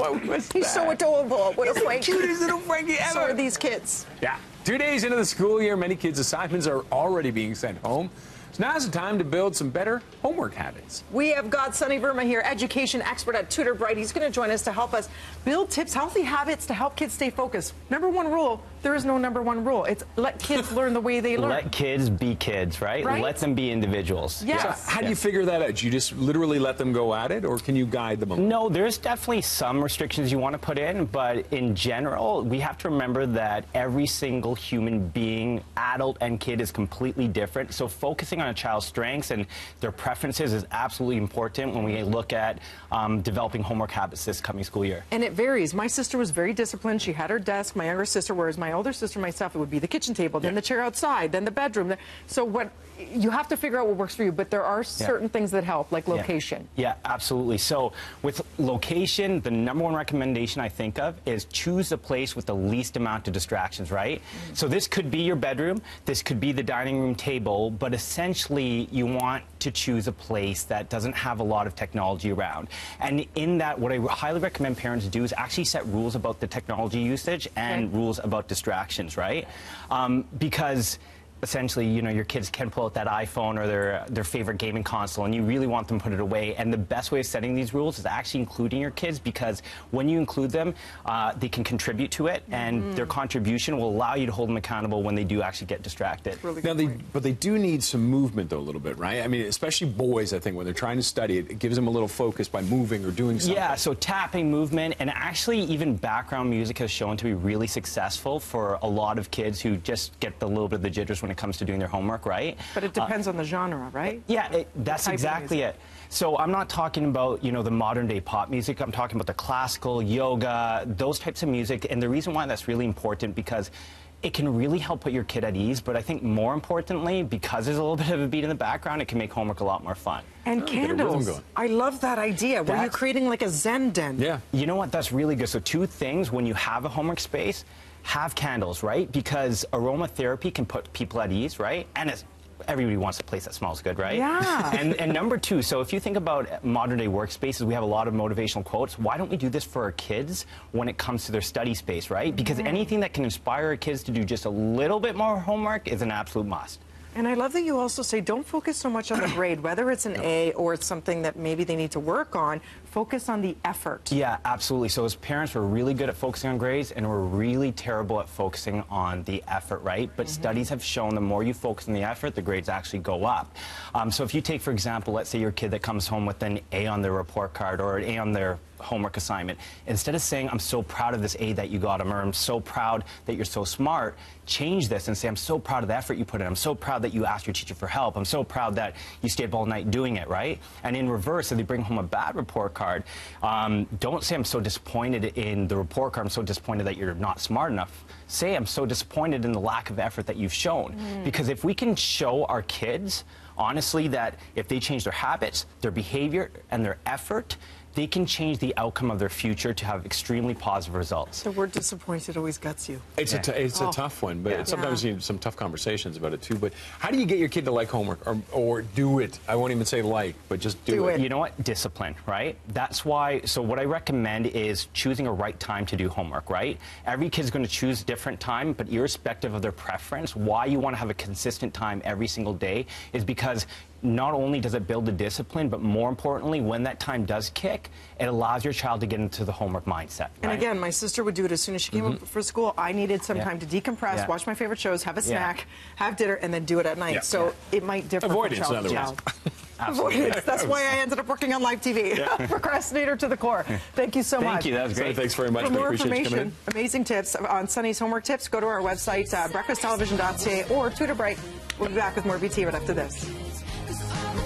What was He's that? so adorable. What a Frank. Cutest little Frankie ever. So are these kids. Yeah. 2 days into the school year, many kids' assignments are already being sent home. So now's the time to build some better homework habits. We have got Sonny Verma here, education expert at Tutor Bright. He's going to join us to help us build tips, healthy habits to help kids stay focused. Number one rule, there is no number one rule. It's let kids learn the way they learn. Let kids be kids, right? Let them be individuals. Yes. So how do you figure that out? Do you just literally let them go at it, or can you guide them along? No, there's definitely some restrictions you want to put in, but in general, we have to remember that every single human being, adult and kid, is completely different. So focusing on a child's strengths and their preferences is absolutely important when we look at developing homework habits this coming school year. And it varies. My sister was very disciplined. She had her desk. My younger sister, whereas my older sister, myself, it would be the kitchen table, then the chair outside, then the bedroom. So what you have to figure out what works for you, but there are certain things that help, like location. Yeah, absolutely. So with location, the number one recommendation I think of is choose a place with the least amount of distractions, right? So this could be your bedroom, this could be the dining room table, but essentially you want to choose a place that doesn't have a lot of technology around. And in that, what I highly recommend parents do is actually set rules about the technology usage and rules about distractions, right? Because essentially, you know, your kids can pull out that iPhone or their favorite gaming console, and you really want them to put it away. And the best way of setting these rules is actually including your kids, because when you include them, they can contribute to it, and their contribution will allow you to hold them accountable when they do actually get distracted. Really Now, but they do need some movement, though, a little bit, right? I mean, especially boys, I think, when they're trying to study, it gives them a little focus by moving or doing something. Yeah, so tapping, movement, and actually even background music has shown to be really successful for a lot of kids who just get a little bit of the jitters when it comes to doing their homework, right? But it depends on the genre, right? Yeah, that's exactly it. So I'm not talking about, you know, the modern day pop music. I'm talking about the classical, yoga, those types of music. And the reason why that's really important, because it can really help put your kid at ease, but I think more importantly, because there's a little bit of a beat in the background, it can make homework a lot more fun. And candles. I love that idea. Where you're creating like a Zen den. Yeah. You know what? That's really good. So two things, when you have a homework space, have candles, right? Because aromatherapy can put people at ease, right? And everybody wants a place that smells good, right? Yeah. And number two, so if you think about modern day workspaces, we have a lot of motivational quotes. Why don't we do this for our kids when it comes to their study space, right? Because anything that can inspire our kids to do just a little bit more homework is an absolute must. And I love that you also say don't focus so much on the grade, whether it's an A or it's something that maybe they need to work on. Focus on the effort. Yeah, absolutely. So as parents, we're really good at focusing on grades, and we're really terrible at focusing on the effort, right? But studies have shown the more you focus on the effort, the grades actually go up. So if you take, for example, let's say your kid that comes home with an A on their report card or an A on their homework assignment, instead of saying, I'm so proud of this A that you got, or I'm so proud that you're so smart, change this and say, I'm so proud of the effort you put in. I'm so proud that you asked your teacher for help. I'm so proud that you stayed up all night doing it, right? And in reverse, if they bring home a bad report card, don't say, I'm so disappointed in the report card, I'm so disappointed that you're not smart enough. Say, I'm so disappointed in the lack of effort that you've shown. Because if we can show our kids, honestly, that if they change their habits, their behavior, and their effort, they can change the outcome of their future to have extremely positive results. The word disappointed always guts you. It's a tough one, but sometimes you need some tough conversations about it too. But how do you get your kid to like homework or do it? I won't even say like, but just do it. You know what? Discipline, right? That's why, so what I recommend is choosing a right time to do homework, right? Every kid's going to choose a different time, but irrespective of their preference, why you want to have a consistent time every single day is because not only does it build the discipline, but more importantly, when that time does kick, it allows your child to get into the homework mindset. Right? And again, my sister would do it as soon as she came up for school. I needed some time to decompress, watch my favorite shows, have a snack, have dinner, and then do it at night. So it might differ Avoidance, from child to in other child. Avoidance. That's why I ended up working on live TV. Procrastinator to the core. Thank you so much. Thank you. That was great. Thanks very much. For more appreciate you coming information, in. amazing tips on Sonny's homework tips, go to our website, breakfasttelevision.ca or Tutor Bright. We'll be back with more BT right after this.